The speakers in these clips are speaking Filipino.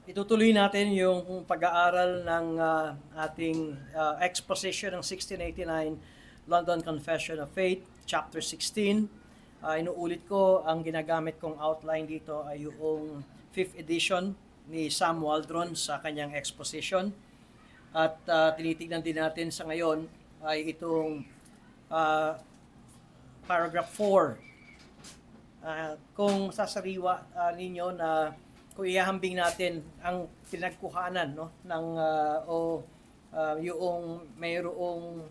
Itutuloy natin yung pag-aaral ng ating exposition ng 1689 London Confession of Faith, Chapter 16. Inuulit ko, ang ginagamit kong outline dito ay yung 5th edition ni Sam Waldron sa kanyang exposition. At tinitignan din natin sa ngayon ay itong paragraph 4. Kung sasariwa ninyo na kung ihahambing natin ang pinagkuhanan ng yung mayroong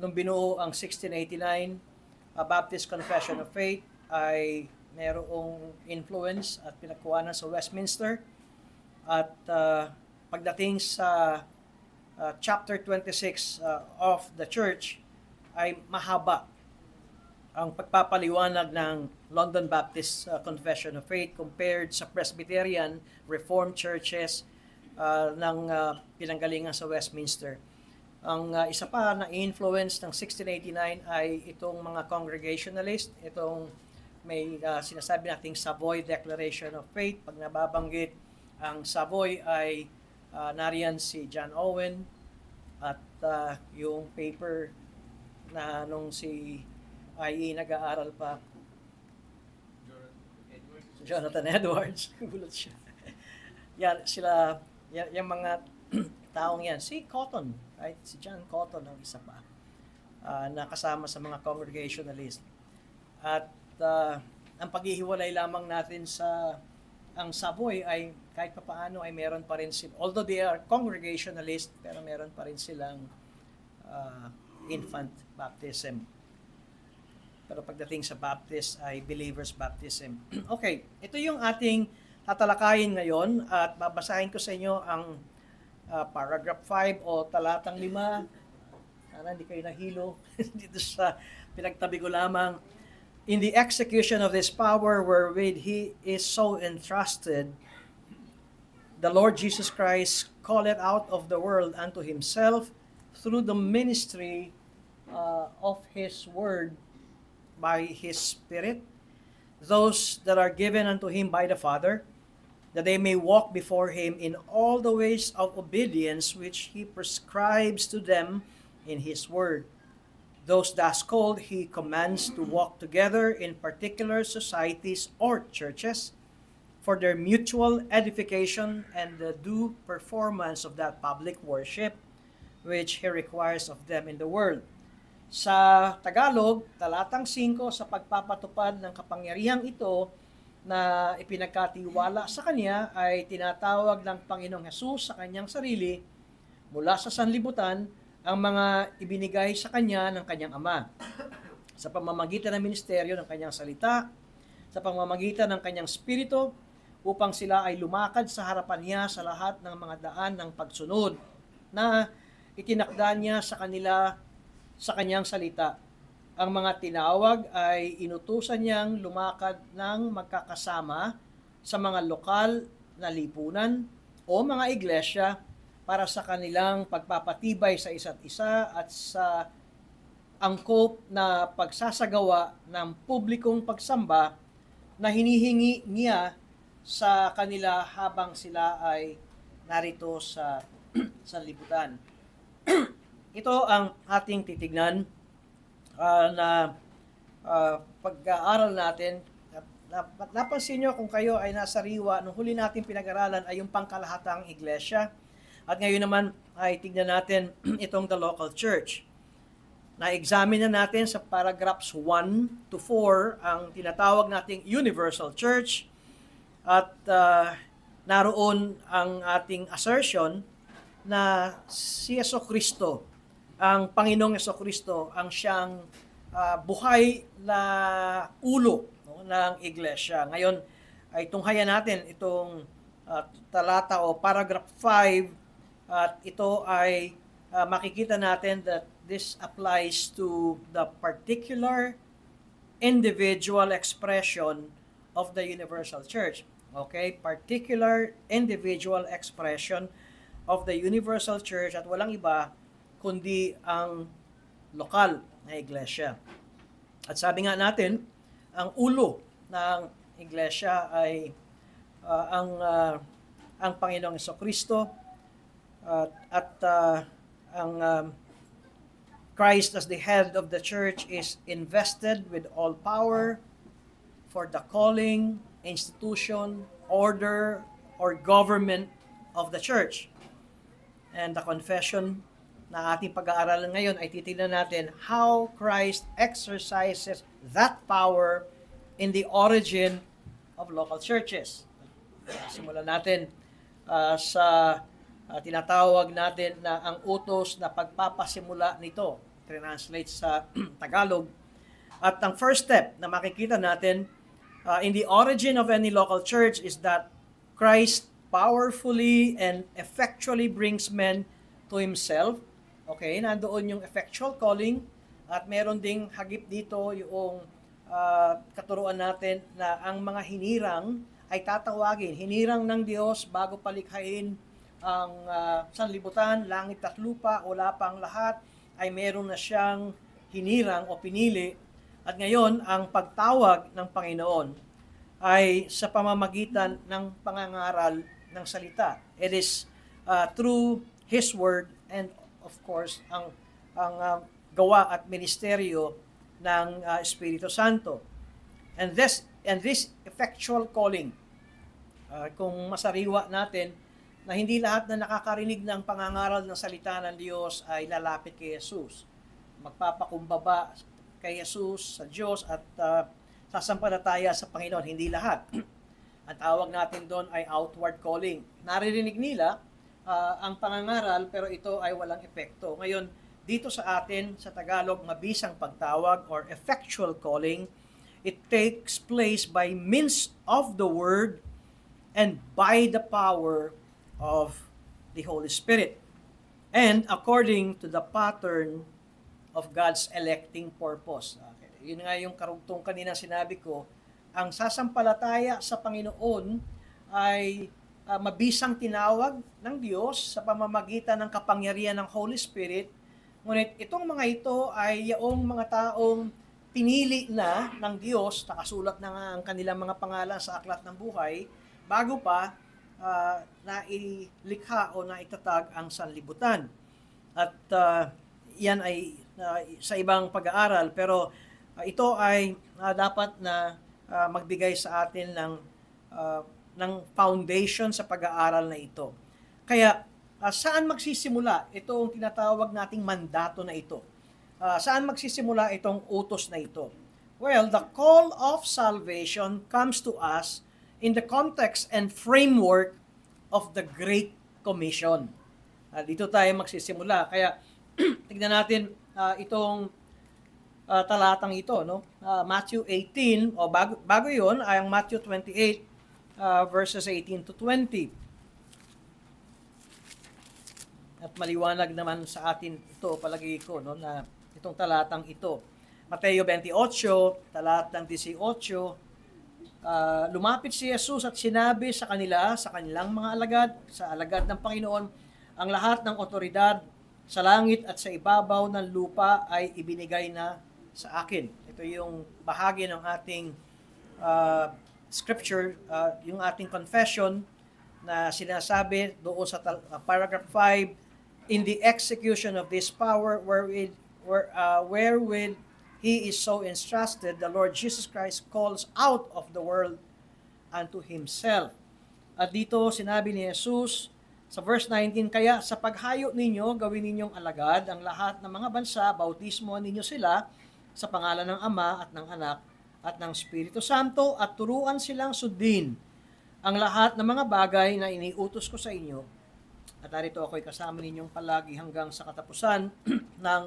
nung binuo ang 1689 Baptist Confession of Faith ay mayroong influence at pinagkuhanan sa Westminster. At pagdating sa chapter 26 of the church ay mahaba ang pagpapaliwanag ng London Baptist Confession of Faith compared sa Presbyterian Reformed churches ng pinanggalingan sa Westminster. Ang isa pa na influence ng 1689 ay itong mga Congregationalist, itong may sinasabi nating Savoy Declaration of Faith. Pag nababanggit ang Savoy ay nariyan si John Owen at yung paper na nung si i.e. nag-aaral pa Jonathan Edwards. Gulat siya. Yan sila, yung mga taong yan. Si Cotton, right? Si John Cotton ang isa pa na kasama sa mga Congregationalist. At ang paghihiwalay lamang natin sa ang Savoy ay kahit papaano ay meron pa rin sila. Although they are Congregationalist, pero meron pa rin silang infant baptism. Pero pagdating sa Baptist ay believer's baptism. Okay, ito yung ating tatalakayin ngayon at babasahin ko sa inyo ang paragraph 5 o talatang 5. Sana hindi kayo nahilo dito sa pinagtabi ko lamang. In the execution of this power wherewith He is so entrusted, the Lord Jesus Christ calleth out of the world unto Himself through the ministry of His word by His Spirit, those that are given unto Him by the Father, that they may walk before Him in all the ways of obedience which He prescribes to them in His word. Those thus called He commands to walk together in particular societies or churches for their mutual edification and the due performance of that public worship which He requires of them in the world. Sa Tagalog, talatang 5, sa pagpapatupad ng kapangyarihang ito na ipinagkatiwala sa Kanya ay tinatawag ng Panginoong Hesus sa Kanyang sarili mula sa sanlibutan ang mga ibinigay sa Kanya ng Kanyang Ama sa pamamagitan ng ministeryo ng Kanyang salita, sa pamamagitan ng Kanyang Espiritu upang sila ay lumakad sa harapan Niya sa lahat ng mga daan ng pagsunod na itinakda Niya sa kanila sa Kanyang salita. Ang mga tinawag ay inutusan Niyang lumakad ng magkakasama sa mga lokal na lipunan o mga iglesia para sa kanilang pagpapatibay sa isa't isa at sa angkop na pagsasagawa ng publikong pagsamba na hinihingi Niya sa kanila habang sila ay narito sa sanlibutan. Ito ang ating titignan na pag-aaral natin. Napansin nyo kung kayo ay nasa riwa, nung huli natin pinag-aralan ay yung pangkalahatang iglesia. At ngayon naman ay tignan natin itong the local church. Na-examine na natin sa paragraphs 1 to 4 ang tinatawag nating universal church. At naroon ang ating assertion na si Jesucristo, ang Panginoong Jesucristo, ang siyang buhay na ulo ng iglesia. Ngayon ay tunghayan natin itong talata o paragraph 5 at ito ay makikita natin that this applies to the particular individual expression of the universal church. Okay? Particular individual expression of the universal church at walang iba kundi ang lokal na iglesia. At sabi nga natin, ang ulo ng iglesia ay ang Panginoong Jesucristo at ang Christ as the head of the church is invested with all power for the calling, institution, order, or government of the church. And the confession na ating pag-aaralan ngayon ay titignan natin how Christ exercises that power in the origin of local churches. Simulan natin sa tinatawag natin na ang utos na pagpapasimula nito. Translate sa Tagalog. At ang first step na makikita natin in the origin of any local church is that Christ powerfully and effectually brings men to Himself. Okay, nandoon yung effectual calling at meron ding hagip dito yung katuruan natin na ang mga hinirang ay tatawagin. Hinirang ng Diyos bago palikhain ang sanlibutan, langit at lupa, wala pang lahat, ay meron na siyang hinirang o pinili. At ngayon, ang pagtawag ng Panginoon ay sa pamamagitan ng pangangaral ng salita. It is through His Word and of course, ang gawa at ministeryo ng Espiritu Santo. And this effectual calling, kung masariwa natin, na hindi lahat na nakakarinig ng pangangaral ng salita ng Diyos ay lalapit kay Jesus. Magpapakumbaba kay Jesus sa Diyos at sasampalataya sa Panginoon. Hindi lahat. Ang tawag natin doon ay outward calling. Naririnig nila ang pangangaral pero ito ay walang epekto. Ngayon, dito sa atin, sa Tagalog, mabisang pagtawag or effectual calling, it takes place by means of the Word and by the power of the Holy Spirit, and according to the pattern of God's electing purpose. Okay. Yun nga yung karugtong kanina sinabi ko, ang sasampalataya sa Panginoon ay mabisang tinawag ng Diyos sa pamamagitan ng kapangyarihan ng Holy Spirit, ngunit itong mga ito ay yung mga taong pinili na ng Diyos, nakasulat na nga ang kanilang mga pangalan sa aklat ng buhay, bago pa nailikha o naitatag ang sanlibutan. At yan ay sa ibang pag-aaral, pero ito ay dapat na magbigay sa atin ng foundation sa pag-aaral na ito. Kaya saan magsisimula itong tinatawag nating mandato na ito? Saan magsisimula itong utos na ito? Well, the call of salvation comes to us in the context and framework of the Great Commission. Dito tayo magsisimula. Kaya tignan natin itong talatang ito, no? Matthew 18, o bago yun, ay ang Matthew 28, verses 18 to 20. At maliwanag naman sa atin ito, palagi ko, no, na itong talatang ito. Mateo 28, talatang 18, lumapit si Jesus at sinabi sa kanila, sa kanilang mga alagad, sa alagad ng Panginoon, ang lahat ng otoridad sa langit at sa ibabaw ng lupa ay ibinigay na sa akin. Ito yung bahagi ng ating scripture, yung ating confession na sinasabi doon sa paragraph 5, in the execution of this power wherewith He is so entrusted, the Lord Jesus Christ calls out of the world unto Himself. At dito sinabi ni Jesus sa verse 19, kaya sa paghayo ninyo, gawin ninyong alagad ang lahat ng mga bansa, bautismo ninyo sila sa pangalan ng Ama at ng Anak at ng Espiritu Santo at turuan silang sundin ang lahat ng mga bagay na iniutos ko sa inyo. At narito ako'y kasama ninyong palagi hanggang sa katapusan ng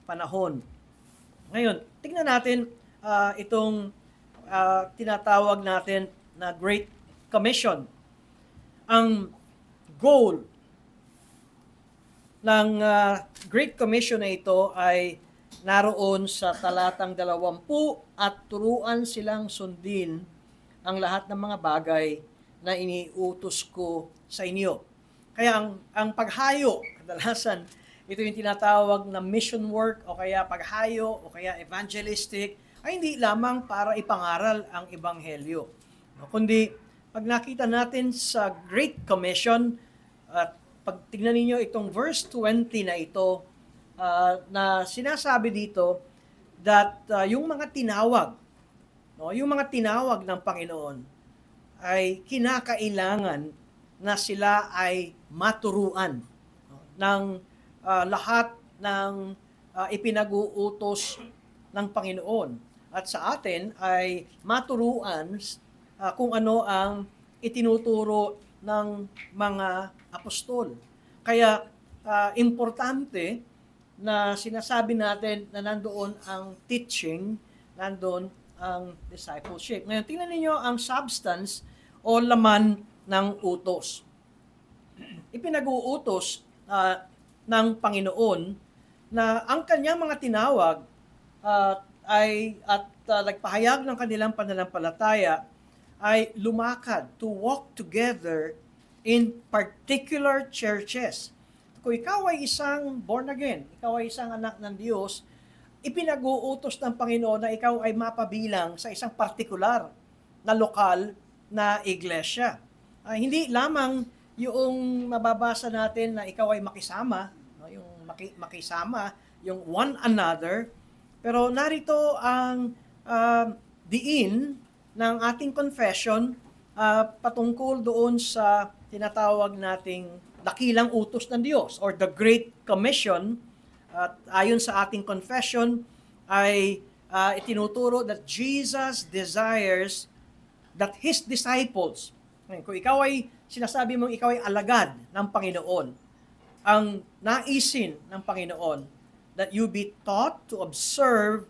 panahon. Ngayon, tingnan natin itong tinatawag natin na Great Commission. Ang goal ng Great Commission na ito ay naroon sa talatang 20 at turuan silang sundin ang lahat ng mga bagay na iniutos ko sa inyo. Kaya ang paghayo, kadalasan, ito yung tinatawag na mission work o kaya paghayo o kaya evangelistic, ay hindi lamang para ipangaral ang Ebanghelyo, no? Kundi pag nakita natin sa Great Commission, at pag tignan ninyo itong verse 20 na ito, na sinasabi dito that yung mga tinawag, no, yung mga tinawag ng Panginoon ay kinakailangan na sila ay maturuan, no, ng lahat ng ipinag-uutos ng Panginoon. At sa atin ay maturuan kung ano ang itinuturo ng mga apostol. Kaya importante na sinasabi natin na nandoon ang teaching, nandoon ang discipleship. Ngayon, tingnan niyo ang substance o laman ng utos. Ipinag-uutos ng Panginoon na ang kanyang mga tinawag nagpahayag ng kanilang pananampalataya ay lumakad to walk together in particular churches. Kung ikaw ay isang born again, ikaw ay isang anak ng Diyos, ipinag-uutos ng Panginoon na ikaw ay mapabilang sa isang partikular na lokal na iglesia. Hindi lamang yung mababasa natin na ikaw ay makisama, no, yung makisama, yung one another, pero narito ang diin ng ating confession patungkol doon sa tinatawag nating dakilang utos ng Diyos or the Great Commission. At ayon sa ating confession ay itinuturo that Jesus desires that His disciples, kung ikaw ay sinasabi mong ikaw ay alagad ng Panginoon, ang naisin ng Panginoon, that you be taught to observe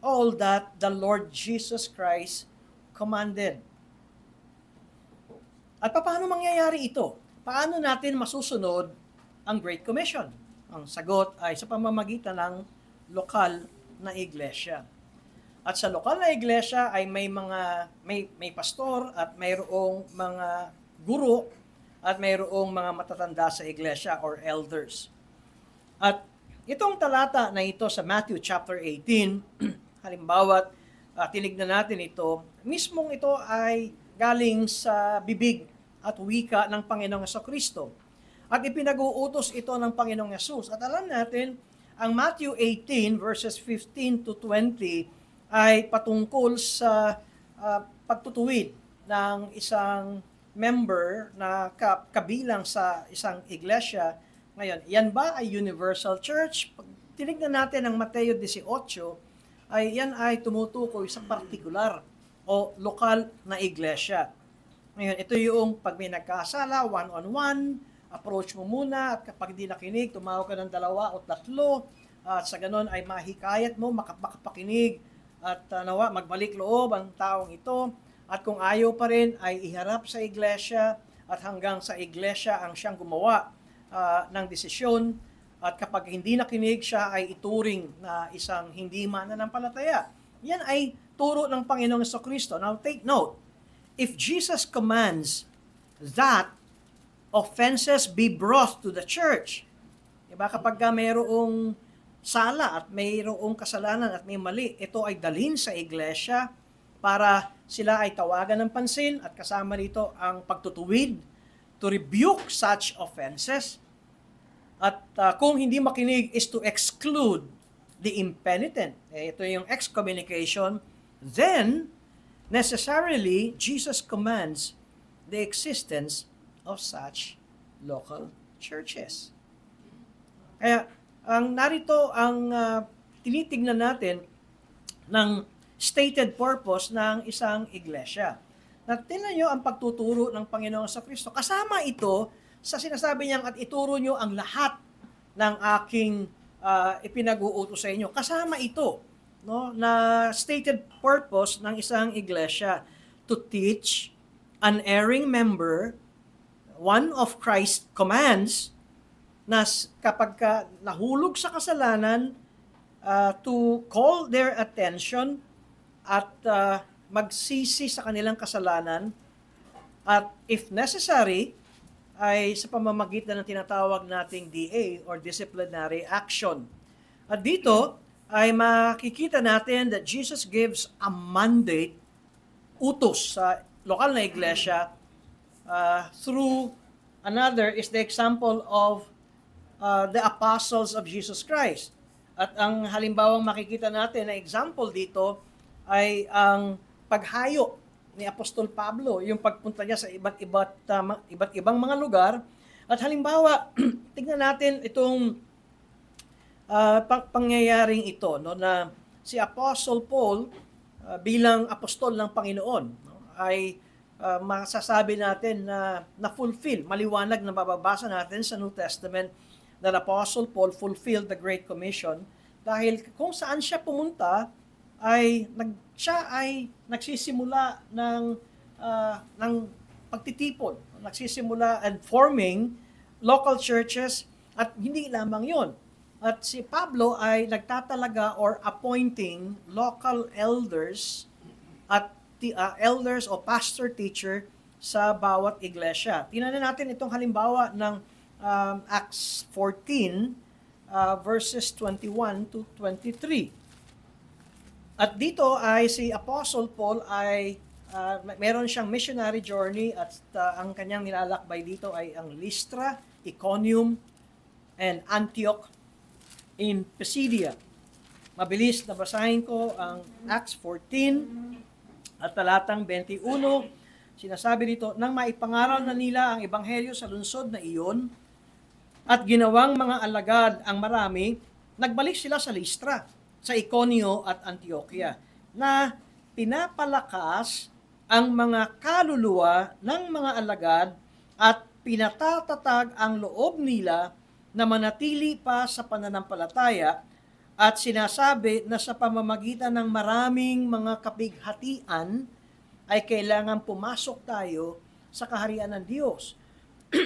all that the Lord Jesus Christ commanded. At paano mangyayari ito? Paano natin masusunod ang Great Commission? Ang sagot ay sa pamamagitan ng lokal na iglesia. At sa lokal na iglesia ay may pastor at mayroong mga guro at mayroong mga matatanda sa iglesia or elders. At itong talata na ito sa Matthew chapter 18, halimbawa, tinignan natin ito, mismong ito ay galing sa bibig at wika ng Panginoong Jesucristo. At ipinag-uutos ito ng Panginoong Yesus. At alam natin, ang Matthew 18 verses 15 to 20 ay patungkol sa pagtutuwid ng isang member na kabilang sa isang iglesia. Ngayon, yan ba ay universal church? Pag tinignan natin ang Mateo 18, yan ay tumutukoy sa partikular o lokal na iglesia. Ngayon, ito yung pag may nagkasala, one-on-one, approach mo muna at kapag di nakinig, tumawag ka ng 2 o 3 at sa ganon ay mahikayat mo, makapakinig at nawa, magbalik loob ang taong ito. At kung ayaw pa rin, ay iharap sa iglesia at hanggang sa iglesia ang siyang gumawa ng desisyon. At kapag hindi nakinig, siya ay ituring na isang hindi mananampalataya. Yan ay turo ng Panginoong Jesucristo. Now take note, if Jesus commands that offenses be brought to the church, diba, kapag mayroong sala at mayroong kasalanan at may mali, ito ay dalhin sa iglesia para sila ay tawagan ng pansin at kasama nito ang pagtutuwid to rebuke such offenses. At kung hindi makinig is to exclude the impenitent. Ito yung excommunication. Then, necessarily, Jesus commands the existence of such local churches. Kaya, narito ang tinitignan natin ng stated purpose ng isang iglesia. Tingnan nyo ang pagtuturo ng Panginoong Jesucristo. Kasama ito sa sinasabi niyang at ituro nyo ang lahat ng aking ipinag-uutos sa inyo. Kasama ito, no, na stated purpose ng isang iglesia to teach an erring member one of Christ's commands na kapag nahulog sa kasalanan, to call their attention at magsisi sa kanilang kasalanan at if necessary, ay sa pamamagitan ng tinatawag nating DA or disciplinary action. At dito, ay makikita natin that Jesus gives a mandate, utos sa lokal na iglesia through another is the example of the apostles of Jesus Christ. At ang halimbawang makikita natin na example dito ay ang paghayo ni Apostol Pablo, yung pagpunta niya sa iba't ibang mga lugar. At halimbawa, tingnan natin itong pangyayaring ito, no, na si Apostle Paul bilang apostol ng Panginoon, no, ay masasabi natin na fulfill, maliwanag na mababasa natin sa New Testament that Apostle Paul fulfilled the Great Commission dahil kung saan siya pumunta siya ay nagsisimula ng pagtitipon, nagsisimula and forming local churches at hindi lamang yon. At si Pablo ay nagtatalaga or appointing local elders at elders o pastor teacher sa bawat iglesia. Tingnan natin itong halimbawa ng Acts 14 verses 21 to 23. At dito ay si Apostle Paul ay meron siyang missionary journey at ang kanyang nilalakbay dito ay ang Lystra, Iconium, and Antioch in Pisidia. Mabilis na basahin ko ang Acts 14 at talatang 21. Sinasabi dito, nang maipangaral na nila ang ebanghelyo sa lungsod na iyon at ginawang mga alagad ang marami, nagbalik sila sa Lystra, sa Iconio at Antioquia, na pinapalakas ang mga kaluluwa ng mga alagad at pinatatatag ang loob nila na manatili pa sa pananampalataya at sinasabi na sa pamamagitan ng maraming mga kapighatian ay kailangan pumasok tayo sa kaharian ng Diyos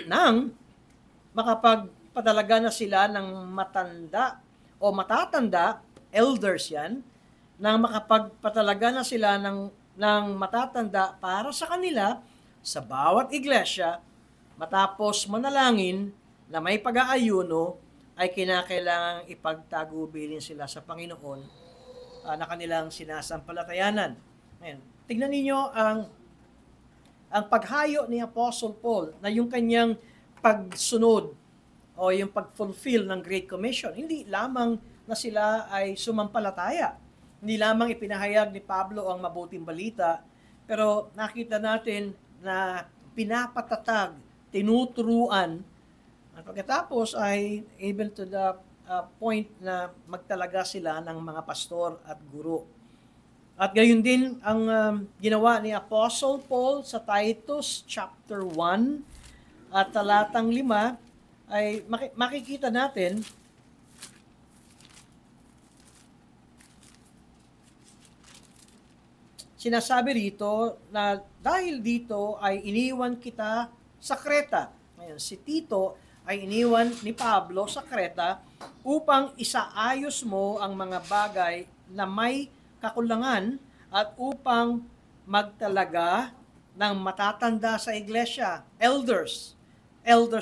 nang makapagpadalaga na sila ng matanda o matatanda, elders yan, nang makapagpatalaga na sila ng matatanda para sa kanila sa bawat iglesia, matapos manalangin na may pag-aayuno, ay kinakailangang ipagtagubilin sila sa Panginoon na kanilang sinasampalatayanan. Ngayon, tignan ninyo ang paghayo ni Apostle Paul na yung kanyang pagsunod o yung pag-fulfill ng Great Commission. Hindi lamang na sila ay sumampalataya. Hindi lamang ipinahayag ni Pablo ang mabuting balita, pero nakita natin na pinapatatag, tinuturuan, at pagkatapos ay even to the point na magtalaga sila ng mga pastor at guro. At gayon din ang ginawa ni Apostle Paul sa Titus chapter 1 at talatang 5 ay makikita natin sinasabi rito na dahil dito ay iniwan kita sa Kreta. Ngayon, si Tito ay iniwan ni Pablo sa Kreta upang isaayos mo ang mga bagay na may kakulangan at upang magtalaga ng matatanda sa iglesia, elders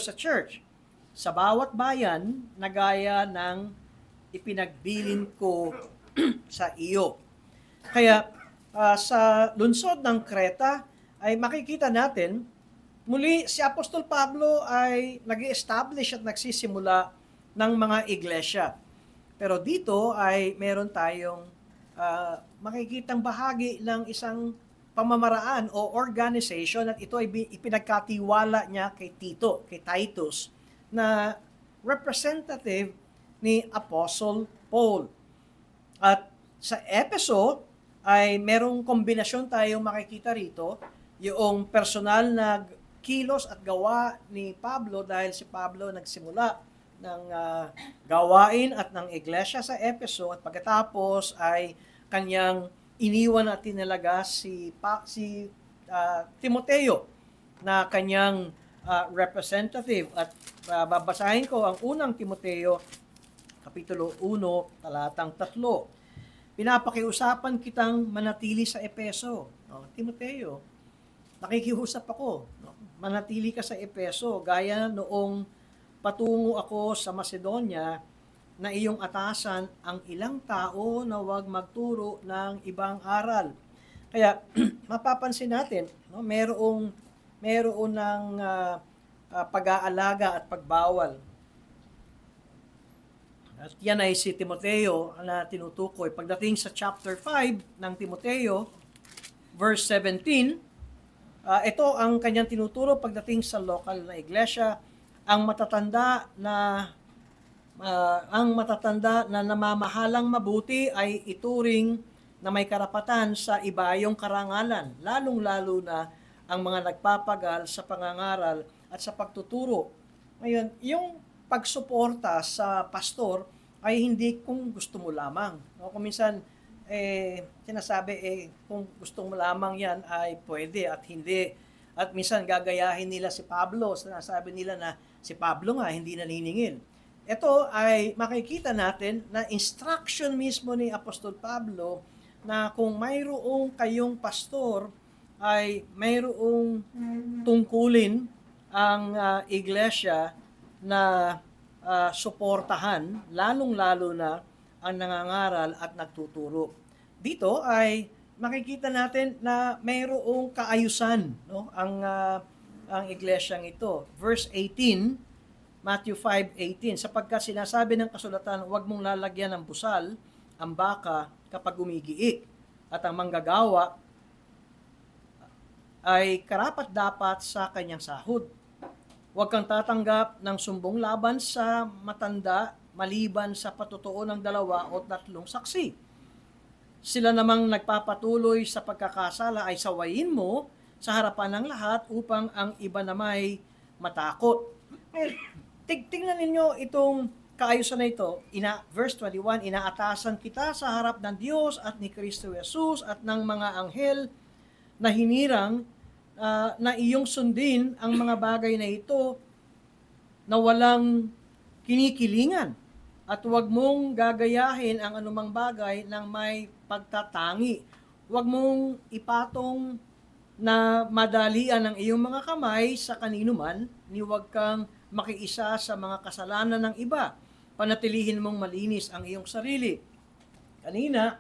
sa church, sa bawat bayan na gaya ng ipinagbilin ko sa iyo. Kaya sa lungsod ng Kreta ay makikita natin muli si Apostol Pablo ay nag-establish at nagsisimula ng mga iglesia. Pero dito ay meron tayong makikitang bahagi ng isang pamamaraan o organization at ito ay ipinagkatiwala niya kay Tito, kay Titus, na representative ni Apostle Paul. At sa Efeso ay merong kombinasyon tayong makikita rito, yung personal na kilos at gawa ni Pablo dahil si Pablo nagsimula ng gawain at ng iglesia sa Efeso at pagkatapos ay kanyang iniwan at tinalaga si Timoteo na kanyang representative at babasahin ko ang unang Timoteo kapitulo 1 talatang 3. Pinapakiusapan kitang manatili sa Efeso. Timoteo, nakikiusap ako. Manatili ka sa Efeso. Gaya noong patungo ako sa Macedonia, na iyong atasan ang ilang tao na huwag magturo ng ibang aral. Kaya mapapansin natin, no, meron ng pag-aalaga at pagbawal. At yan ay si Timoteo na tinutukoy. Pagdating sa chapter 5 ng Timoteo, verse 17, ito ang kanyang tinuturo pagdating sa local na iglesia. Ang matatanda na namamahalang mabuti ay ituring na may karapatan sa ibayong karangalan, lalong-lalo na ang mga nagpapagal sa pangangaral at sa pagtuturo. Ngayon, yung pagsuporta sa pastor ay hindi kung gusto mo lamang. No? Kung minsan, sinasabi, kung gusto mo lamang yan ay pwede at hindi. At minsan gagayahin nila si Pablo, sinasabi nila na si Pablo nga hindi naniningil. Ito ay makikita natin na instruction mismo ni Apostol Pablo na kung mayroong kayong pastor ay mayroong tungkulin ang iglesia na suportahan, lalong-lalo na ang nangangaral at nagtuturo. Dito ay makikita natin na mayroong kaayusan, no? Ang iglesyang ito. Verse 18, Matthew 5:18, sapagkat sinasabi ng kasulatan, huwag mong lalagyan ng busal ang baka kapag umigiik, at ang manggagawa ay karapat-dapat sa kanyang sahod. Huwag kang tatanggap ng sumbong laban sa matanda maliban sa patutuo ng 2 o 3 saksi. Sila namang nagpapatuloy sa pagkakasala ay sawayin mo sa harapan ng lahat upang ang iba na may matakot. Tingnan ninyo itong kaayusan na ito. Verse 21, inaatasan kita sa harap ng Diyos at ni Kristo Jesus at ng mga anghel na hinirang na iyong sundin ang mga bagay na ito na walang kinikilingan, at huwag mong gagayahin ang anumang bagay ng may pagtatangi. Huwag mong ipatong na madalian ang iyong mga kamay sa kanino man, ni huwag kang makiisa sa mga kasalanan ng iba. Panatilihin mong malinis ang iyong sarili. Kanina,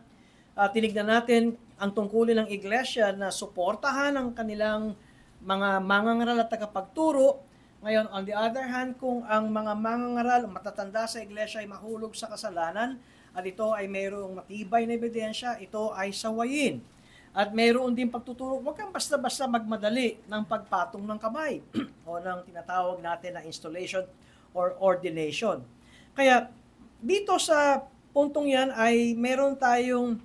tinignan natin ang tungkulin ng iglesia na suportahan ang kanilang mga mangangaral at tagapagturo. Ngayon, on the other hand, kung ang mga mangangaral, matatanda sa iglesia ay mahulog sa kasalanan at ito ay mayroong matibay na ebidensya, ito ay sawayin. At mayroon din pagtuturo, huwag kang basta-basta magmadali ng pagpatong ng kamay o ng tinatawag natin na installation or ordination. Kaya dito sa puntong yan ay meron tayong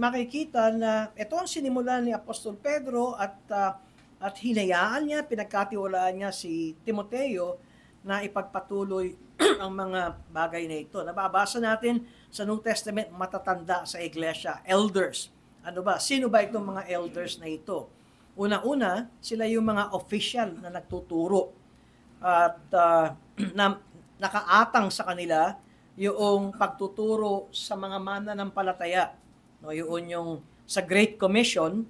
makikita na ito ang sinimulan ni Apostol Pedro at hinayaan niya, pinagkatiwalaan niya si Timoteo na ipagpatuloy ang mga bagay na ito. Nababasa natin sa New Testament, matatanda sa iglesia, elders. Ano ba? Sino ba itong mga elders na ito? Una-una, sila yung mga official na nagtuturo at na nakaatang sa kanila yung pagtuturo sa mga mananampalataya. No, yun yung sa Great Commission,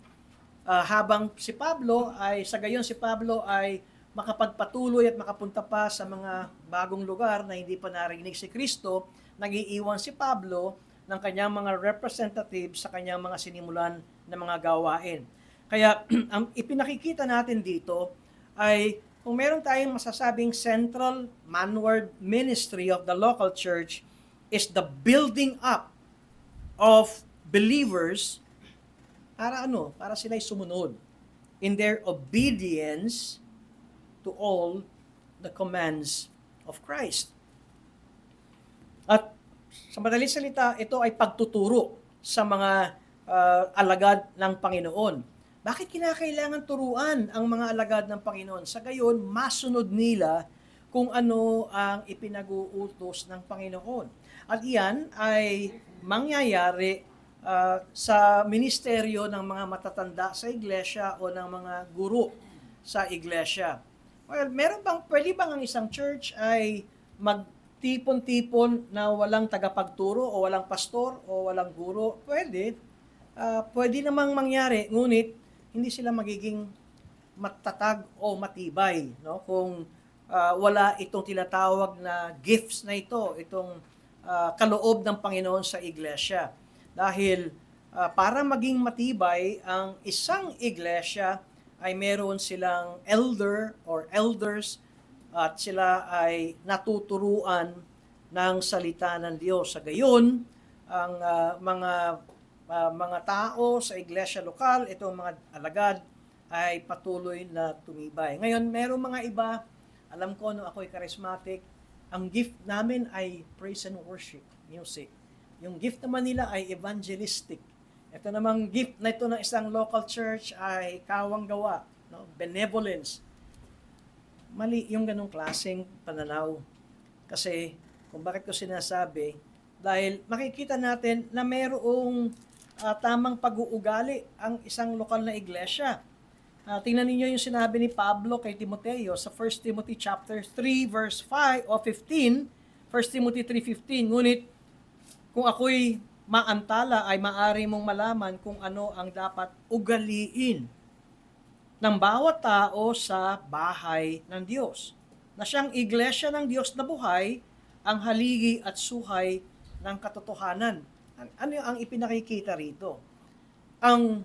habang si Pablo ay makapagpatuloy at makapunta pa sa mga bagong lugar na hindi pa narinig si Kristo, nag-iiwan si Pablo ng kanyang mga representatives sa kanyang mga sinimulan na mga gawain. Kaya ang ipinakikita natin dito ay kung meron tayong masasabing central manward ministry of the local church is the building up of believers para ano? Para sila'y sumunod in their obedience to all the commands of Christ. At sa madaling salita, ito ay pagtuturo sa mga alagad ng Panginoon. Bakit kinakailangan turuan ang mga alagad ng Panginoon? Sa gayon, masunod nila kung ano ang ipinag-uutos ng Panginoon. At iyan ay mangyayari sa ministeryo ng mga matatanda sa iglesia o ng mga guro sa iglesia. Well, pwede bang ang isang church ay magtipon-tipon na walang tagapagturo o walang pastor o walang guro? Pwede. Pwede namang mangyari, ngunit hindi sila magiging matatag o matibay, no? Kung wala itong tinatawag na gifts na ito, itong kaloob ng Panginoon sa iglesia. Dahil para maging matibay ang isang iglesia ay meron silang elder or elders at sila ay natuturuan ng salita ng Diyos. Sa gayon, ang mga tao sa iglesia lokal, itong mga alagad, ay patuloy na tumibay. Ngayon, merong mga iba, alam ko nung ako'y charismatic, ang gift namin ay praise and worship, music. Yung gift naman nila ay evangelistic. Ito namang gift na ito ng isang local church ay kawang gawa, no? Benevolence. Mali yung ganong klaseng pananaw. Kasi, kung bakit ko sinasabi, dahil makikita natin na mayroong tamang pag-uugali ang isang lokal na iglesia. Tingnan niyo yung sinabi ni Pablo kay Timoteo sa 1 Timothy chapter 3 verse 5 o 15, 1 Timothy 3:15. Ngunit kung ako'y maantala ay maari mong malaman kung ano ang dapat ugaliin ng bawat tao sa bahay ng Diyos, na siyang iglesia ng Diyos na buhay, ang haligi at suhay ng katotohanan. Ano ang ipinakikita rito? Ang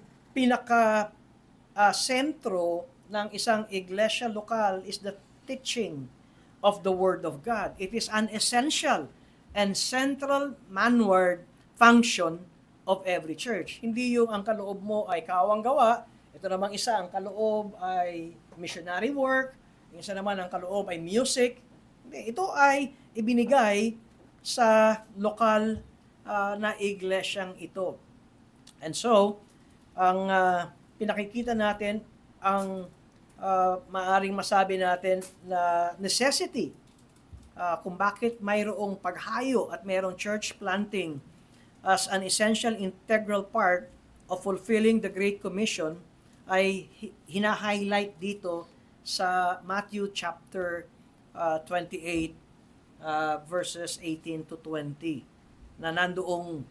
sentro ng isang iglesia lokal is the teaching of the Word of God. It is an essential and central manward function of every church. Hindi yung ang kaloob mo ay kawang gawa, ito namang isa, ang kaloob ay missionary work, yung isa naman ang kaloob ay music. Hindi, ito ay ibinigay sa lokal na iglesyang ito. And so, ang pinakikita natin, ang maaring masabi natin na necessity kung bakit mayroong paghayo at mayroong church planting as an essential integral part of fulfilling the Great Commission ay hina-highlight dito sa Matthew chapter 28 verses 18 to 20 na nandoong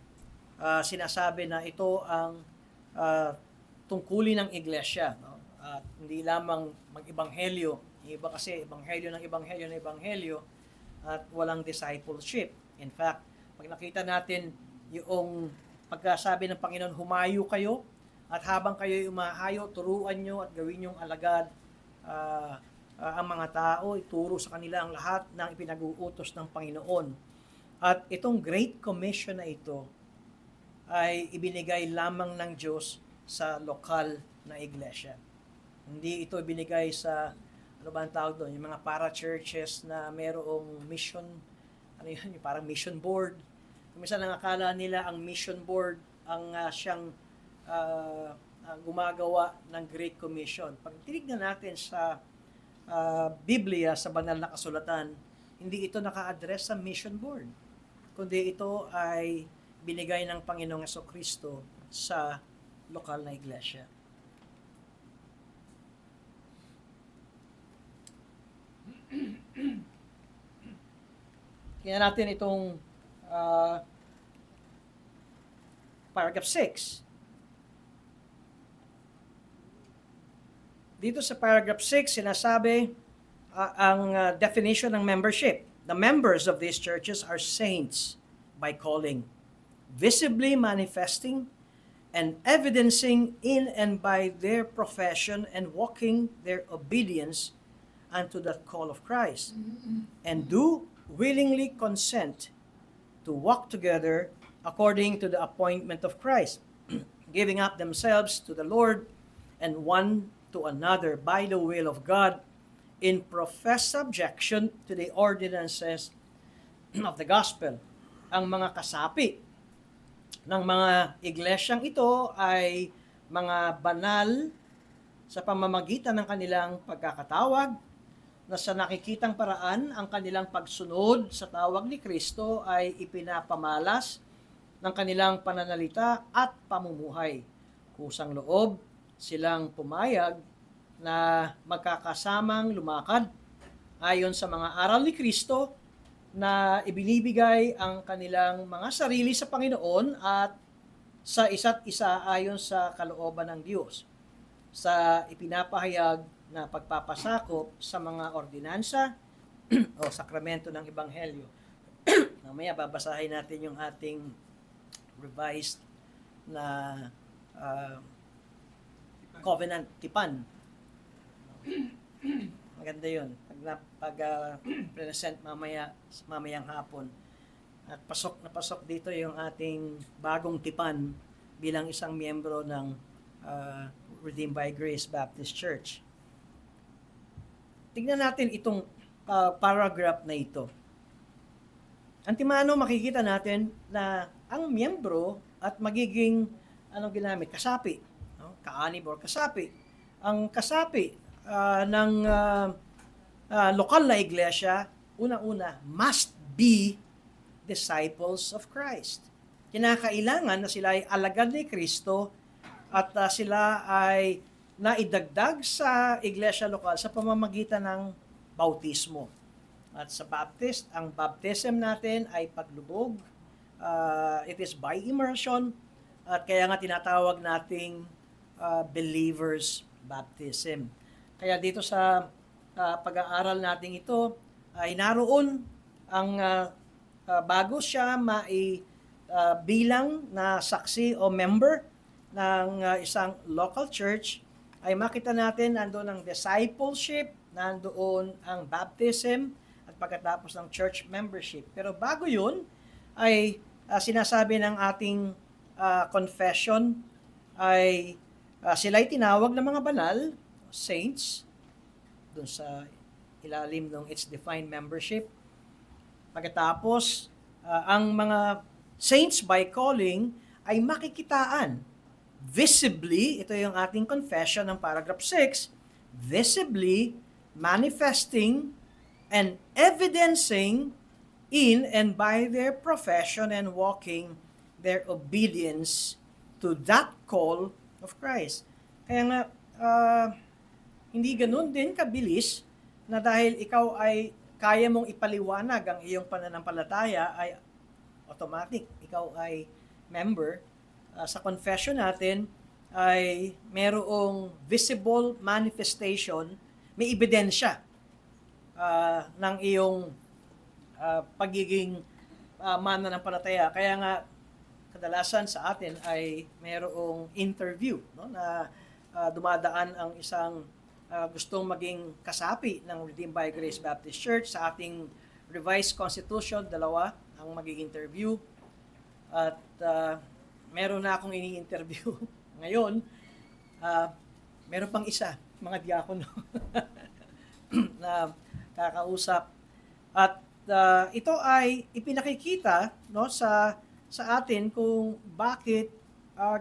sinasabi na ito ang tungkulin ng iglesia, no? At hindi lamang mag-ebanghelyo, iba kasi ebanghelyo ng ebanghelyo at walang discipleship. In fact, pag nakita natin yung pagkasabi ng Panginoon, humayo kayo, at habang kayo umahayo, turuan nyo at gawin yung alagad ang mga tao, ituro sa kanila ang lahat ng ipinag-uutos ng Panginoon. At itong Great Commission na ito ay ibinigay lamang ng Diyos sa lokal na iglesia. Hindi ito ibinigay sa, ano ba ang tawag doon, yung mga para-churches na mayroong mission, ano yun, yung parang mission board. Minsan ang akala nila ang mission board ang siyang gumagawa ng Great Commission. Pag tinignan natin sa Biblia, sa banal na kasulatan, hindi ito naka-address sa mission board, kundi ito ay binigay ng Panginoong Jesucristo sa lokal na iglesia. Kaya natin itong paragraph 6. Dito sa paragraph 6, sinasabi ang definition ng membership. The members of these churches are saints by calling, visibly manifesting, and evidencing in and by their profession and walking their obedience unto the call of Christ, and do willingly consent to walk together according to the appointment of Christ, giving up themselves to the Lord and one to another by the will of God, in professed subjection to the ordinances of the gospel. Ang mga kasapi ng mga iglesyang ito ay mga banal sa pamamagitan ng kanilang pagkakatawag, na sa nakikitang paraan ang kanilang pagsunod sa tawag ni Kristo ay ipinapamalas ng kanilang pananalita at pamumuhay. Kusang loob silang pumayag na magkakasamang lumakad ayon sa mga aral ni Kristo na ibinibigay ang kanilang mga sarili sa Panginoon at sa isa't isa ayon sa kalooban ng Diyos, sa ipinapahayag na pagpapasakop sa mga ordinansa o sakramento ng Ebanghelyo. Mamaya babasahin natin yung ating revised na covenant tipan. Maganda yun. Present mamayang hapon. At pasok na pasok dito yung ating bagong tipan bilang isang miyembro ng Redeemed by Grace Baptist Church. Tingnan natin itong paragraph na ito. Antimano makikita natin na ang miyembro at magiging ginamit? Kasapi. No? Kaanib or kasapi. Ang kasapi ng lokal na iglesia, unang-una, must be disciples of Christ. Kinakailangan na sila ay alagad ni Kristo at sila ay naidagdag sa iglesia lokal sa pamamagitan ng bautismo. At sa Baptist, ang baptism natin ay paglubog. It is by immersion. At kaya nga tinatawag nating believers baptism. Kaya dito sa pag-aaral natin ito, ay naroon ang bago siya bilang na saksi o member ng isang local church, ay makita natin nandoon ang discipleship, nandoon ang baptism, at pagkatapos ng church membership. Pero bago yun, ay sinasabi ng ating confession, ay sila'y tinawag ng mga banal, saints, dun sa ilalim ng its defined membership. Pagkatapos, ang mga saints by calling ay makikitaan visibly, ito yung ating confession ng paragraph 6, visibly manifesting and evidencing in and by their profession and walking their obedience to that call of Christ. Kaya nga, hindi ganun din kabilis na dahil ikaw ay kaya mong ipaliwanag ang iyong pananampalataya ay automatic. Ikaw ay member. Sa confession natin ay merong visible manifestation, may ebidensya ng iyong pagiging mananampalataya. Kaya nga, kadalasan sa atin ay merong interview, no, na dumadaan ang isang gustong maging kasapi ng Redeemed by Grace Baptist Church. Sa ating revised constitution, 2 ang mag-interview. At meron na akong ini-interview ngayon. Meron pang isa, mga diakono na kakausap. At ito ay ipinakikita, no, sa atin kung bakit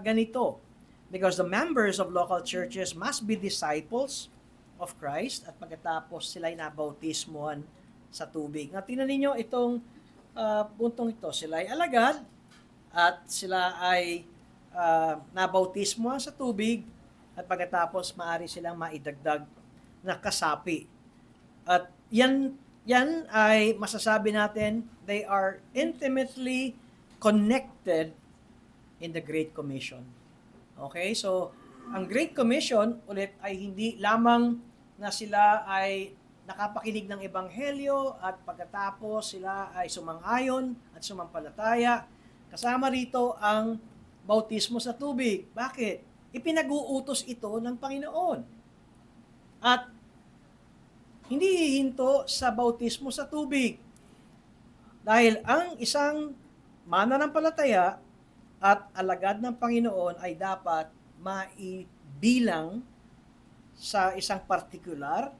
ganito. Because the members of local churches must be disciples of Christ at pagkatapos sila ay nabautismuhan sa tubig. Nga tingnan ninyo itong puntong ito. Sila ay alagad at sila ay nabautismuhan sa tubig at pagkatapos maaari silang maidagdag na kasapi. At yan ay masasabi natin, they are intimately connected in the Great Commission. Okay, so ang Great Commission ulit ay hindi lamang na sila ay nakapakinig ng Ebanghelyo at pagkatapos sila ay sumang-ayon at sumampalataya. Kasama rito ang bautismo sa tubig. Bakit? Ipinag-uutos ito ng Panginoon. At hindi hihinto sa bautismo sa tubig. Dahil ang isang mananampalataya at alagad ng Panginoon ay dapat maibilang sa isang partikular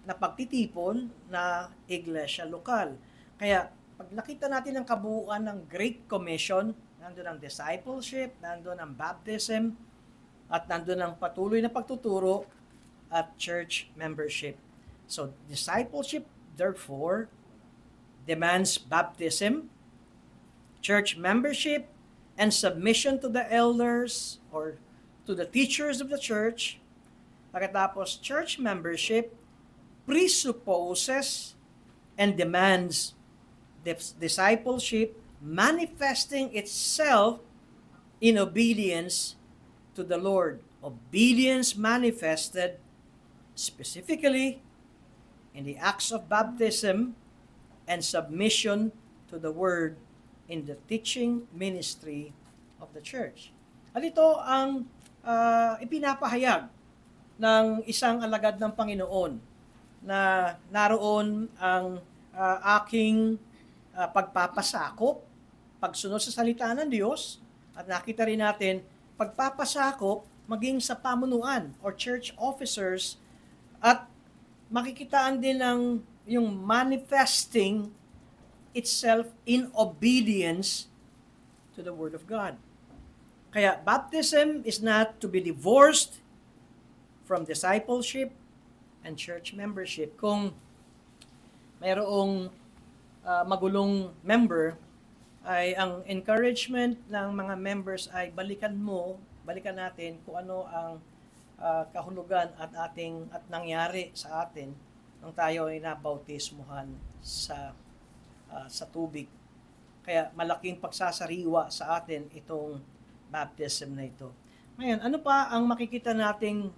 na pagtitipon na iglesia lokal. Kaya pag nakita natin ang kabuuan ng Great Commission, nandun ang discipleship, nandun ang baptism, at nandun ang patuloy na pagtuturo at church membership. So discipleship, therefore, demands baptism, church membership, and submission to the elders or to the teachers of the church. Pagkatapos, church membership presupposes and demands discipleship manifesting itself in obedience to the Lord. Obedience manifested specifically in the acts of baptism and submission to the Word in the teaching ministry of the church. At ito ang ipinapahayag ng isang alagad ng Panginoon na naroon ang aking pagpapasakop, pagsunod sa salita ng Diyos, at nakita rin natin, pagpapasakop maging sa pamunuan or church officers, at makikitaan din ng yung manifesting itself in obedience to the Word of God. Kaya baptism is not to be divorced from discipleship and church membership. Kung mayroong magulong member, ay ang encouragement ng mga members ay balikan natin kung ano ang kahulugan at nangyari sa atin nang tayo ay nabautismuhan sa tubig. Kaya malaking pagsasariwa sa atin itong baptism na ito. Ngayon, ano pa ang makikita nating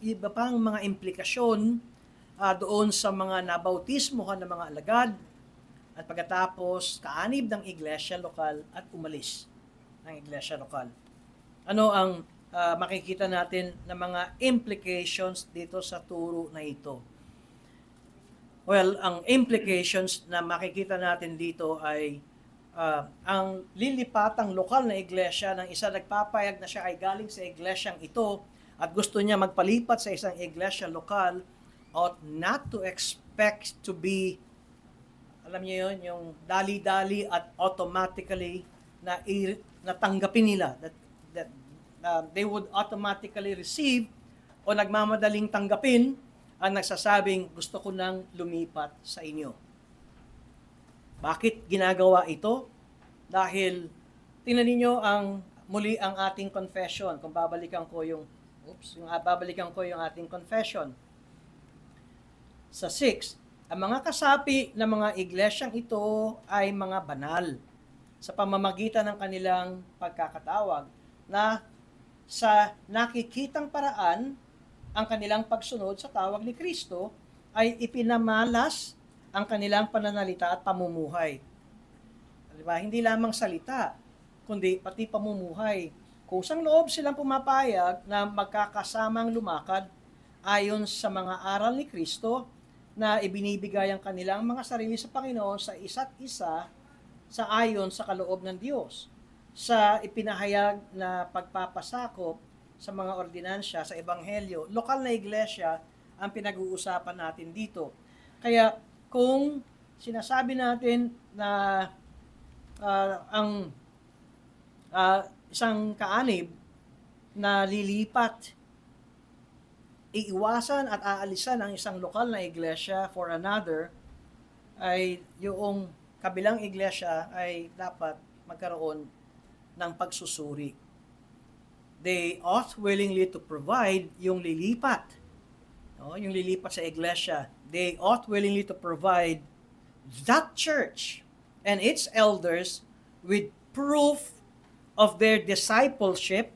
iba pang mga implikasyon doon sa mga nabautismuhan ng mga alagad at pagkatapos kaanib ng iglesia lokal at umalis ng iglesia lokal? Ano ang makikita natin na mga implications dito sa turo na ito? Well, ang implications na makikita natin dito ay ang lilipatang lokal na iglesia ng isa nagpapayag na siya ay galing sa iglesyang ito at gusto niya magpalipat sa isang iglesia lokal, ought not to expect to be, alam niyo yun, yung dali-dali at automatically natanggapin nila, that they would automatically receive o nagmamadaling tanggapin ang nagsasabing, gusto ko nang lumipat sa inyo. Bakit ginagawa ito? Dahil, tingnan ninyo muli ang ating confession. Kung babalikan ko yung ating confession. Sa 6, ang mga kasapi ng mga iglesyang ito ay mga banal sa pamamagitan ng kanilang pagkakatawag na sa nakikitang paraan ang kanilang pagsunod sa tawag ni Kristo ay ipinamalas ang kanilang pananalita at pamumuhay. Diba? Hindi lamang salita, kundi pati pamumuhay. Kusang loob silang pumapayag na magkakasamang lumakad ayon sa mga aral ni Kristo na ibinibigay ang kanilang mga sarili sa Panginoon sa isa't isa sa ayon sa kaloob ng Diyos. Sa ipinahayag na pagpapasakop sa mga ordinansya sa Ebanghelyo, lokal na iglesia ang pinag-uusapan natin dito. Kaya kung sinasabi natin na ang isang kaanib na lilipat, iiwasan at aalisan ang isang lokal na iglesia for another, ay yung kabilang iglesia ay dapat magkaroon ng pagsusuri. They ought willingly to provide yung lilipat. Yung lilipat sa iglesia. They ought willingly to provide that church and its elders with proof of their discipleship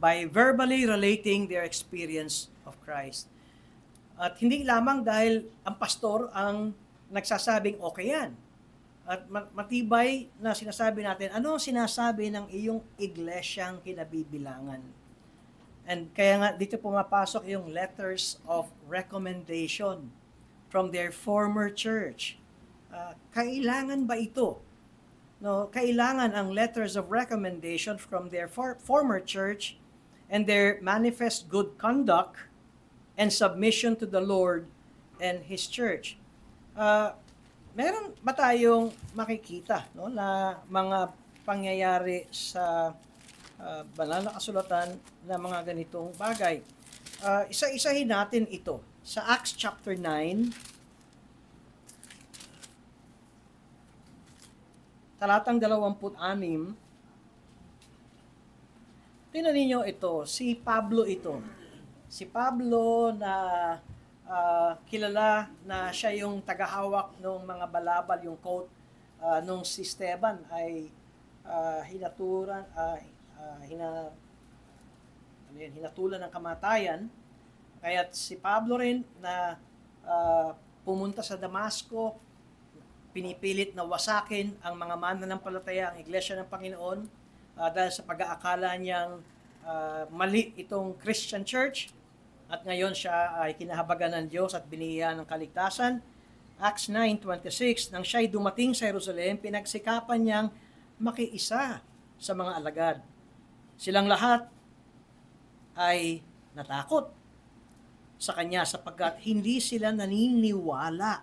by verbally relating their experience of Christ. At hindi lamang dahil ang pastor ang nagsasabing okay yan. At matibay na sinasabi natin, ano ang sinasabi ng iyong iglesyang kinabibilangan? And kaya nga dito pumapasok yung letters of recommendation from their former church. Kailangan ba ito? No, kailangan ang letters of recommendation from their former church and their manifest good conduct and submission to the Lord and His church. Meron ba tayong makikita na mga pangyayari sa banal na kasulatan na mga ganitong bagay? Isa-isahin natin ito. Sa Acts chapter 9, talatang 26, tingnan ninyo ito, si Pablo ito. Si Pablo na kilala na siya yung tagahawak ng mga balabal, yung coat nung si Esteban ay hinatulan ng kamatayan. Kaya si Pablo rin na pumunta sa Damasco, pinipilit na wasakin ang mga mananampalataya, ang iglesia ng Panginoon, dahil sa pag-aakala niyang mali itong Christian church, at ngayon siya ay kinahabagan ng Diyos at binigyan ng kaligtasan. Acts 9:26, nang siya'y dumating sa Jerusalem, pinagsikapan niyang makiisa sa mga alagad. Silang lahat ay natakot sa kanya sapagkat hindi sila naniniwala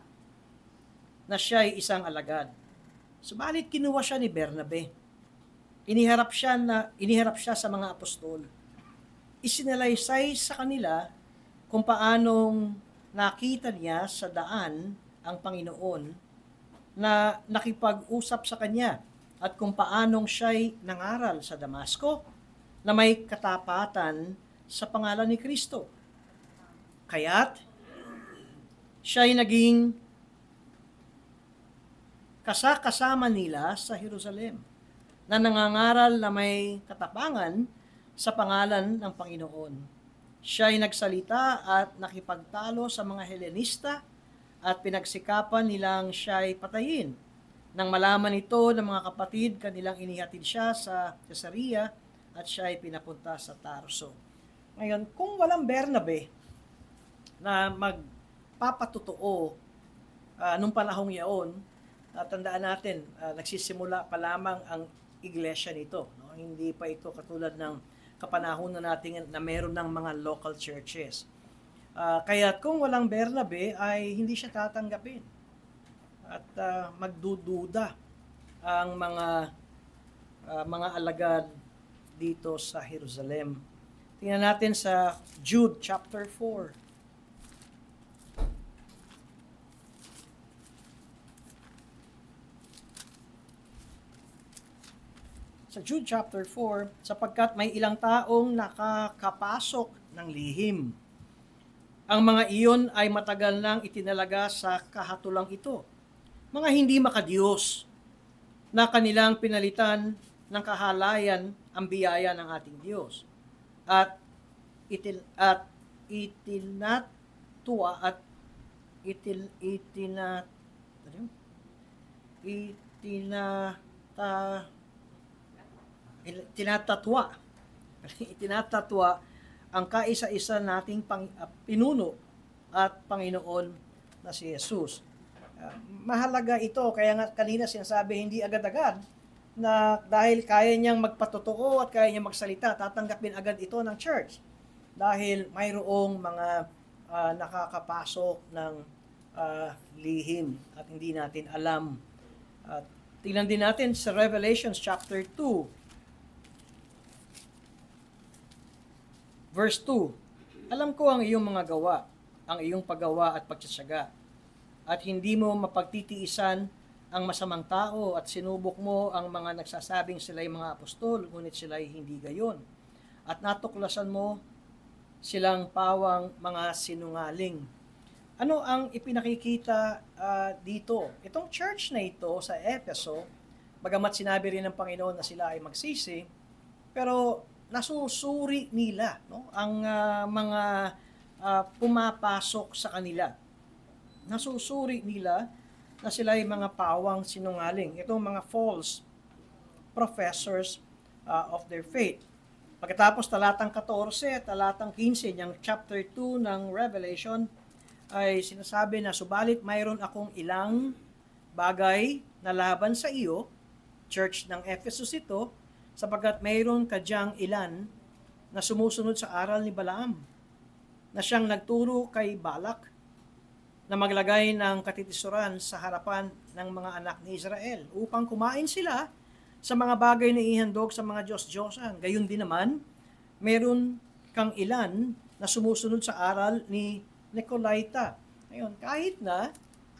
na siya ay isang alagad. Subalit kinuha siya ni Bernabe. Iniharap siya sa mga apostol. Isinalaysay sa kanila kung paanong nakita niya sa daan ang Panginoon na nakipag-usap sa kanya at kung paanong siya'y nangaral sa Damasco na may katapatan sa pangalan ni Kristo. Kaya't siya'y naging kasama nila sa Jerusalem na nangangaral na may katapangan sa pangalan ng Panginoon. Siya'y nagsalita at nakipagtalo sa mga Helenista at pinagsikapan nilang siya'y patayin. Nang malaman ito ng mga kapatid, kanilang inihatid siya sa Caesarea at siya'y pinapunta sa Tarso. Ngayon, kung walang Bernabe na magpapatotoo nung panahong yaon, tandaan natin, nagsisimula pa lamang ang iglesia nito. No? Hindi pa ito katulad ng kapanahonan natin na meron ng mga local churches. Kaya kung walang Bernabe ay hindi siya tatanggapin. At magdududa ang mga alagad dito sa Jerusalem. Tingnan natin sa Jude chapter 4. Sa Jude chapter 4, sapagkat may ilang taong nakakapasok ng lihim. Ang mga iyon ay matagal nang itinalaga sa kahatulang ito. Mga hindi makadiyos na kanilang pinalitan ng kahalayan ang biyaya ng ating Diyos. At itinatatwa ang kaisa-isa nating pinuno at Panginoon na si Jesus. Mahalaga ito, kaya nga kanina sinasabi hindi agad-agad na dahil kaya niyang magpatotoo at kaya niyang magsalita, tatanggapin agad ito ng church. Dahil mayroong mga nakakapasok ng lihim at hindi natin alam. Tingnan din natin sa Revelation chapter 2, verse 2, alam ko ang iyong mga gawa, ang iyong paggawa at pagtsatsaga, at hindi mo mapagtitiisan ang masamang tao at sinubok mo ang mga nagsasabing sila'y mga apostol, ngunit sila'y hindi gayon. At natuklasan mo silang pawang mga sinungaling. Ano ang ipinakikita dito? Itong church na ito sa Efeso, bagamat sinabi rin ng Panginoon na sila ay magsisi, pero nasusuri nila ang mga pumapasok sa kanila. Nasusuri nila na sila ay mga pawang sinungaling. Itong mga false professors of their faith. Pagkatapos talatang 14, talatang 15, yung chapter 2 ng Revelation, ay sinasabi na subalit mayroon akong ilang bagay na laban sa iyo, church ng Ephesus ito, sapagkat mayroon ka diyang ilan na sumusunod sa aral ni Balaam, na siyang nagturo kay Balak na maglagay ng katitisuran sa harapan ng mga anak ni Israel upang kumain sila sa mga bagay na ihandog sa mga Diyos-Diyosan. Gayon din naman, meron kang ilan na sumusunod sa aral ni Nicolaita. Ngayon, kahit na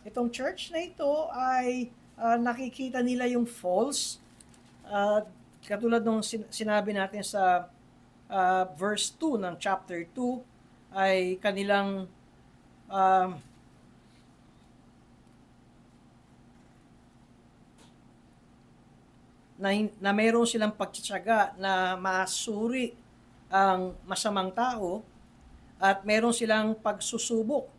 itong church na ito ay nakikita nila yung false, katulad nung sinabi natin sa verse 2 ng chapter 2, ay kanilang na mayroon silang pagtsatsaga na masuri ang masamang tao at mayroon silang pagsusubok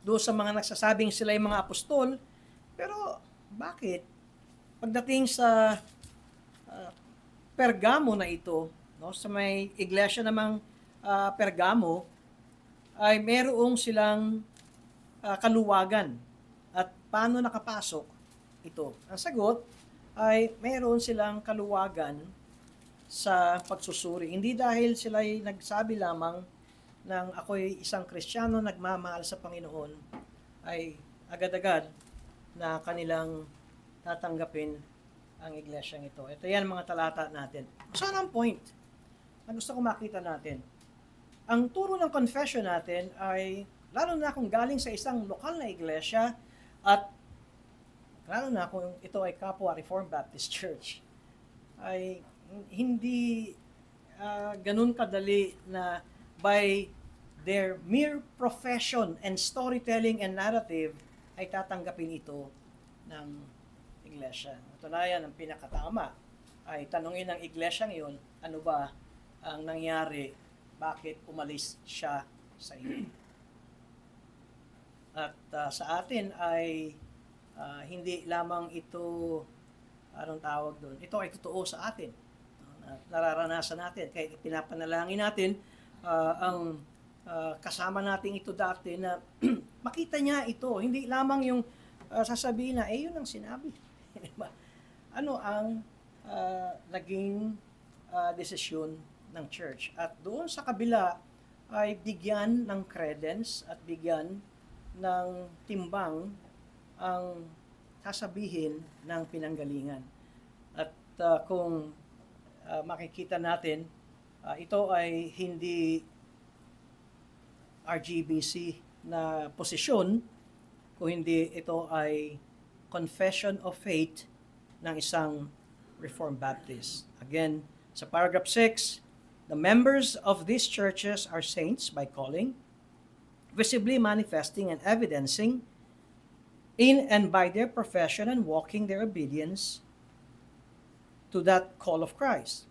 doon sa mga nagsasabing sila ay mga apostol, Pero bakit? Pagdating sa ah, Pergamo na ito, no, sa may iglesia namang Pergamo, ay merong silang kaluwagan. At paano nakapasok ito? Ang sagot ay meron silang kaluwagan sa pagsusuri. Hindi dahil sila ay nagsabi lamang ng ako'y isang Kristiyano nagmamahal sa Panginoon, ay agad-agad na kanilang tatanggapin ang iglesyang ito. Ito yan mga talata natin. Saan ang point na gusto ko makita natin? Ang turo ng confession natin ay, lalo na kung galing sa isang lokal na iglesia, at lalo na kung ito ay kapwa Reformed Baptist Church, ay hindi ganun kadali na by their mere profession and storytelling and narrative ay tatanggapin ito ng iglesia. Natunayan, ang pinakatama ay tanungin ng iglesia ngayon, ano ba ang nangyari, bakit umalis siya sa iyo. At sa atin ay hindi lamang ito, anong tawag doon, ito ay totoo sa atin. Nararanasan natin, kaya pinapanalangin natin ang kasama natin ito dati na makita niya ito. Hindi lamang yung sasabihin na, yun ang sinabi. Ano ang naging desisyon ng church. At doon sa kabila ay bigyan ng credence at bigyan ng timbang ang sasabihin ng pinanggalingan. At kung makikita natin, ito ay hindi RGBC na posisyon, kung hindi ito ay confession of faith ng isang Reformed Baptist. Again, sa paragraph 6, the members of these churches are saints by calling, visibly manifesting and evidencing in and by their profession and walking their obedience to that call of Christ,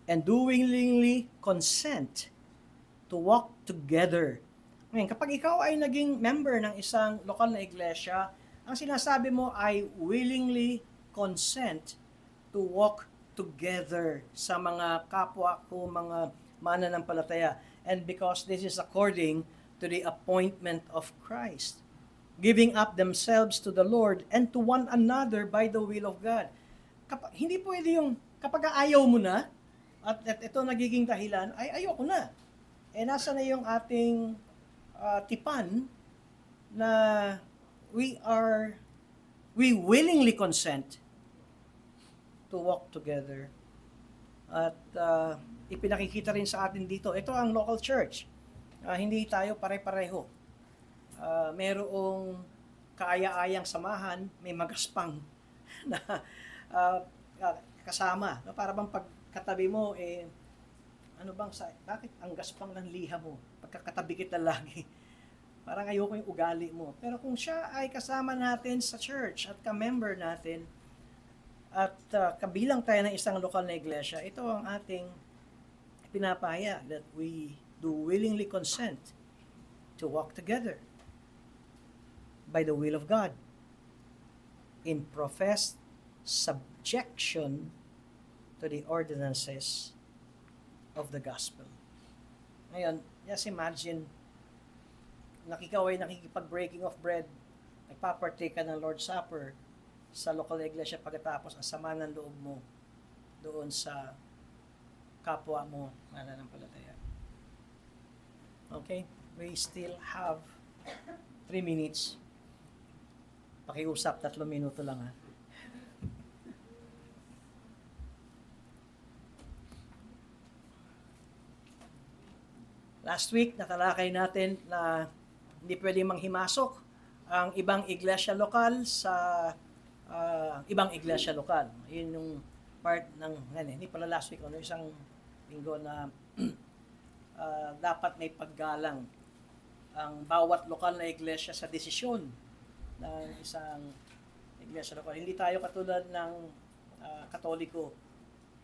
and do willingly consent to walk together. Ngayon, kapag ikaw ay naging member ng isang lokal na iglesia, ang sinasabi mo ay willingly consent to walk together sa mga kapwa ko, mga mananampalataya. And because this is according to the appointment of Christ, giving up themselves to the Lord and to one another by the will of God. Hindi pwede yung kapag ayaw mo na, at ito nagiging dahilan, ay ayoko na. Nasa na yung ating tipan na we willingly consent to walk together. At ipinakikita rin sa atin dito, ito ang local church. Hindi tayo pare-pareho. Merong kaaya-ayang samahan, may magaspang na kasama. No? Para bang pagkatabi mo, bakit ang gaspang ng liha mo? Pagkakatabi kita lagi. Parang ayoko yung ugali mo. Pero kung siya ay kasama natin sa church at ka-member natin, at kabilang tayo ng isang lokal na iglesia, ito ang ating pinapahaya, that we do willingly consent to walk together by the will of God in professed subjection to the ordinances of the gospel. Ngayon, just imagine, ikaw ay nakikipag-breaking of bread, nagpapartake ka ng Lord's Supper sa local iglesia, pagkatapos ang sama ng loob mo doon sa kapwa mo mananampalataya. Okay? We still have 3 minutes. Pakiusap, 3 minuto lang ha. Last week, natalakay natin na hindi pwedeng manghimasok ang ibang iglesia lokal sa ibang iglesia lokal. Yun yung part ng, hindi pala last week, isang linggo na dapat may paggalang ang bawat lokal na iglesia sa desisyon ng isang iglesia lokal. Hindi tayo katulad ng Katoliko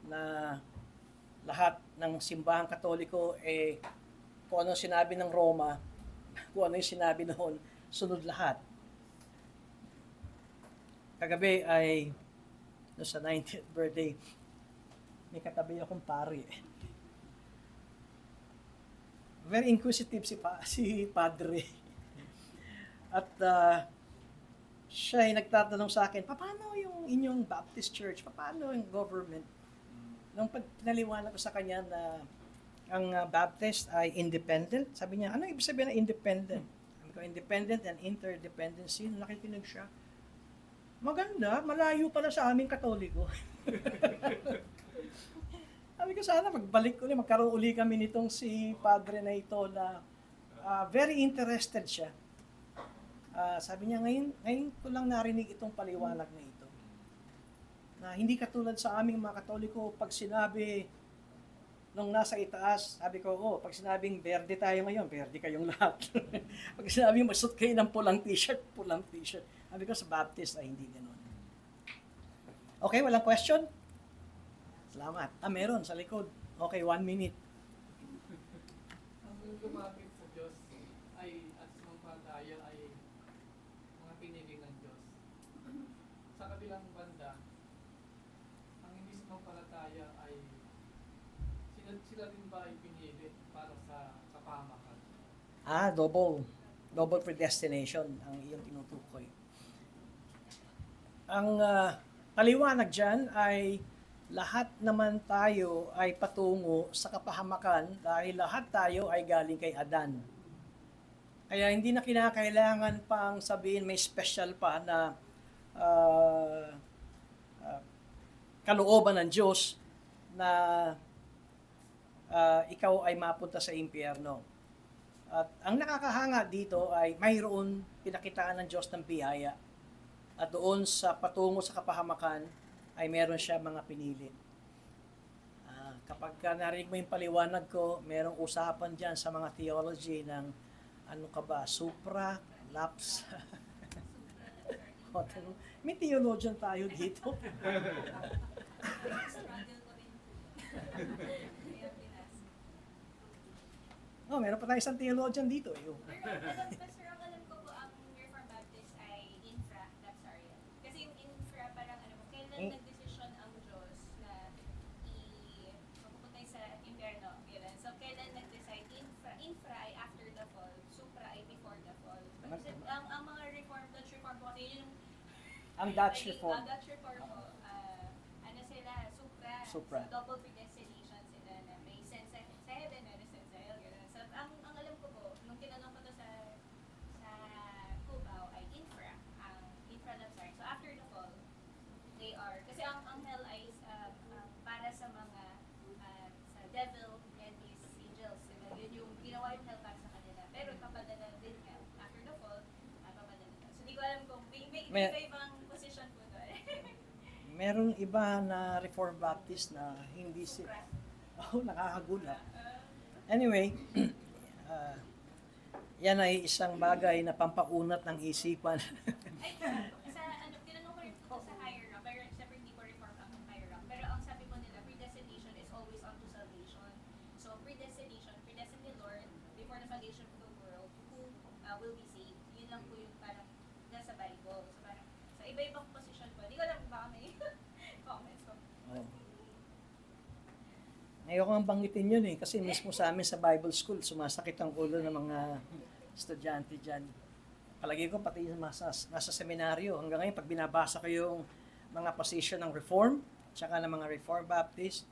na lahat ng simbahang Katoliko kung ano sinabi ng Roma, kung ano yung sinabi noon, sunod lahat. Kagabi ay no, sa 90th birthday, may katabi akong pari. Very inquisitive si padre. At siya ay nagtatanong sa akin, paano yung inyong Baptist Church? Paano yung government? Nung pinaliwanag ko sa kanya na ang Baptist ay independent, sabi niya, ano ibig sabihin na independent? Sabi ko, independent and interdependency. Nakikinig siya. Maganda, malayo pala sa aming Katoliko. Sabi ko, sana magbalik ulit, magkaroon uli kami nitong si padre na ito na very interested siya. Sabi niya, ngayon ko lang narinig itong paliwanag na ito. Na hindi katulad sa aming mga Katoliko, pag sinabi nung nasa itaas, sabi ko, pag sinabing berde tayo ngayon, berde kayong lahat. Pag sinabing masut kayo ng pulang t-shirt, pulang t-shirt. Sabi ko sa Baptist ay hindi ganun. Okay, walang question? Salamat. Meron sa likod. Okay, 1 minute. Ang lumapit sa Diyos ay at sumampalataya ay mga piniling ng Diyos. Sa kabilang banda, ang hindi sumampalataya ay sila rin ba ay pinili para sa kapahamakan? Double predestination ang iyong tinutukoy. Ang paliwanag dyan ay lahat naman tayo ay patungo sa kapahamakan dahil lahat tayo ay galing kay Adan. Kaya hindi na kinakailangan pang sabihin may special pa na kalooban ng Diyos na ikaw ay mapunta sa impyerno. At ang nakakahanga dito ay mayroon pinakitaan ng Diyos ng biyaya. At doon sa patungo sa kapahamakan ay meron siya mga pinili. Kapag narinig mo yung paliwanag ko, merong usapan dyan sa mga theology ng ano ka ba, supra, laps. May theologian tayo dito. Meron pa tayo isang theologian dito. Pastor, ang alam ko po, ang Reformed Baptist ay infra, lapsarian. Kasi yung infra, parang kailan nag-decision ang Diyos na mapupunta sa impyerno. So, kailan nag-decide? Infra ay after the fall, supra ay before the fall. Kasi ang mga Reformed, Dutch Reformed po, kasi yun ang Dutch Reform. Ang Dutch Reform po, sila, supra. Supra. So, double predestination sila na may sense sa heaven, may sense sa hell. So, ang alam ko po, nung tinanong ko to sa Cubao ay infra, ang infra lapsarian. So, after the fall, they are, kasi ang hell ay para sa mga, sa devil and his angels. Yun yung ginawa yung hell para sa kanila. Pero ipapadala din nga, after the fall, ipapadala. So, di ko alam kung may ibang position po doon. Meron iba na Reformed Baptist na hindi nakakagulat. Anyway, yan ay isang bagay na pampaunat ng isipan. Tinanong ko rin po sa higher up, pero siyempre hindi ko reform ang higher up. Pero ang sabi po nila, predestination is always unto salvation. So, predestination, predestined the Lord before the foundation of the world who will be saved. Yun lang po yung parang nasa Bible. So, parang sa iba-ibang position po. Hindi ko alam baka may comments po. Ayoko nga banggitin yun kasi mismo sa amin sa Bible School, sumasakit ang ulo ng mga estudyante dyan. Palagi ko pati nasa seminaryo, hanggang ngayon pag binabasa ko yung mga position ng Reform, tsaka ng mga Reformed Baptist,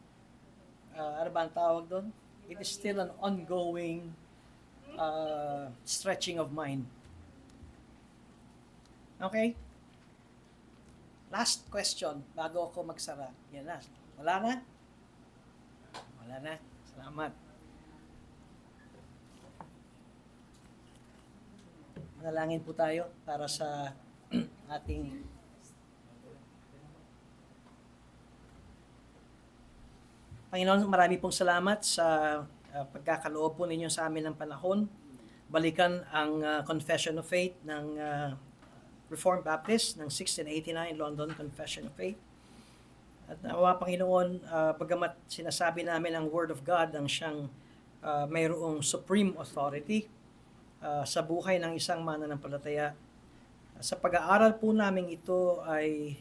ano ba ang tawag doon? It is still an ongoing stretching of mind. Okay? Last question, bago ako magsara. Yan na. Wala na? Wala na. Salamat. Manalangin po tayo para sa ating Panginoon, marami pong salamat sa pagkakaloob po ninyo sa amin ng panahon. Balikan ang Confession of Faith ng Reformed Baptist ng 1689 London Confession of Faith. At nawa, Panginoon, bagamat sinasabi namin ang Word of God ang siyang mayroong supreme authority sa buhay ng isang mananampalataya, Sa pag-aaral po namin ito ay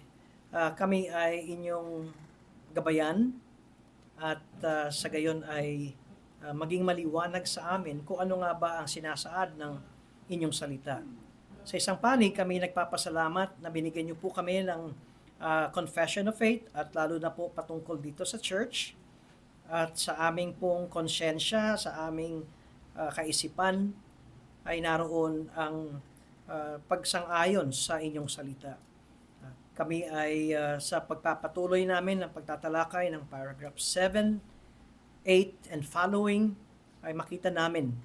kami ay inyong gabayan at sa gayon ay maging maliwanag sa amin kung ano nga ba ang sinasaad ng inyong salita. Sa isang panig, kami nagpapasalamat na binigyan niyo po kami ng confession of faith at lalo na po patungkol dito sa church at sa aming pong konsyensya, sa aming kaisipan ay naroon ang pagsang-ayon sa inyong salita. Kami ay sa pagpapatuloy namin ng pagtatalakay ng paragraph 7, 8, and following ay makita namin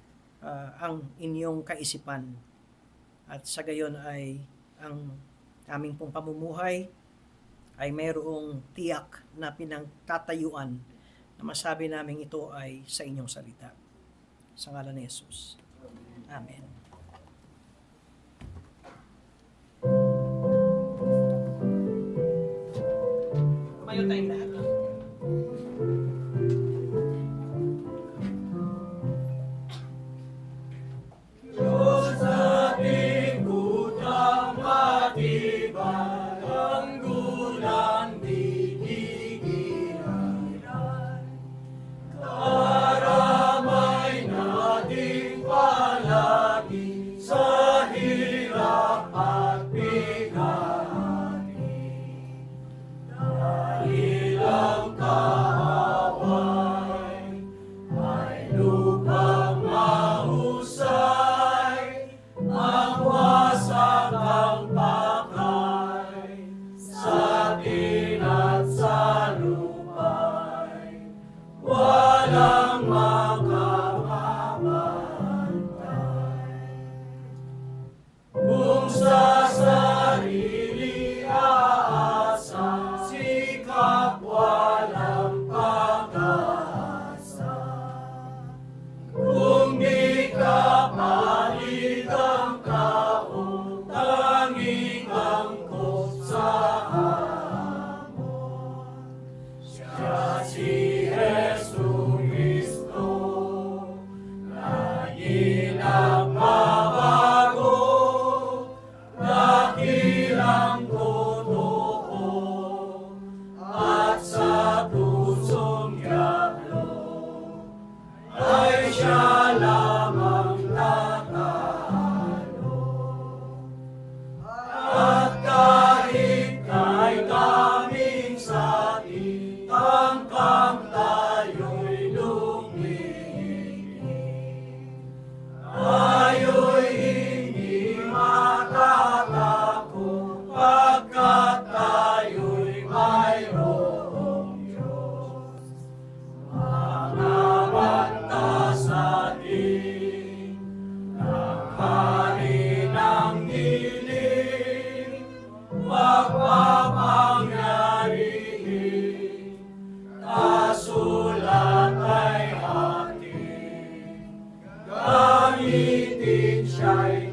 ang inyong kaisipan. At sa gayon ay ang aming pong pamumuhay ay mayroong tiyak na pinagtatayuan na masabi namin ito ay sa inyong salita. Sa ngalan ni Jesus. Amen. Tumayo tayong lahat. Gamitin siya'y